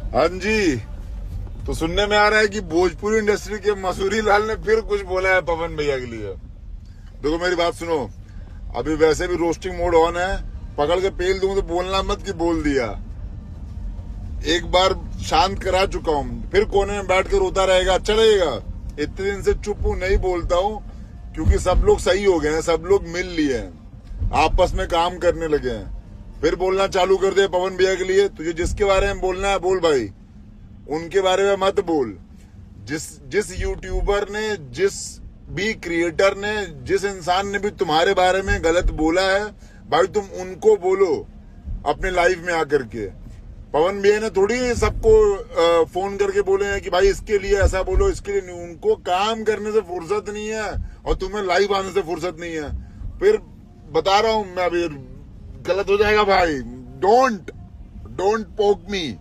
हाँ जी। तो सुनने में आ रहा है कि भोजपुरी इंडस्ट्री के मसूरी लाल ने फिर कुछ बोला है पवन भैया के लिए। देखो मेरी बात सुनो, अभी वैसे भी रोस्टिंग मोड ऑन है, पकड़ के पेल दूं तो बोलना मत कि बोल दिया। एक बार शांत करा चुका हूं, फिर कोने में बैठ कर रोता रहेगा, अच्छा लगेगा? इतने दिन से चुप हूं, नहीं बोलता हूं, क्योंकि सब लोग सही हो गए हैं, सब लोग मिल लिए हैं, आपस में काम करने लगे हैं। फिर बोलना चालू कर दे पवन भैया के लिए। तुझे जिसके बारे में बोलना है बोल भाई, उनके बारे में मत बोल। जिस यूट्यूबर ने, जिस भी क्रिएटर ने, जिस इंसान ने भी तुम्हारे बारे में गलत बोला है भाई, तुम उनको बोलो अपने लाइफ में आकर के। पवन भैया ने थोड़ी सबको फोन करके बोले हैं कि भाई इसके लिए ऐसा बोलो, इसके लिए नहीं। उनको काम करने से फुर्सत नहीं है और तुम्हें लाइव आने से फुर्सत नहीं है। फिर बता रहा हूं मैं, अभी गलत हो जाएगा भाई। डोंट पोक मी।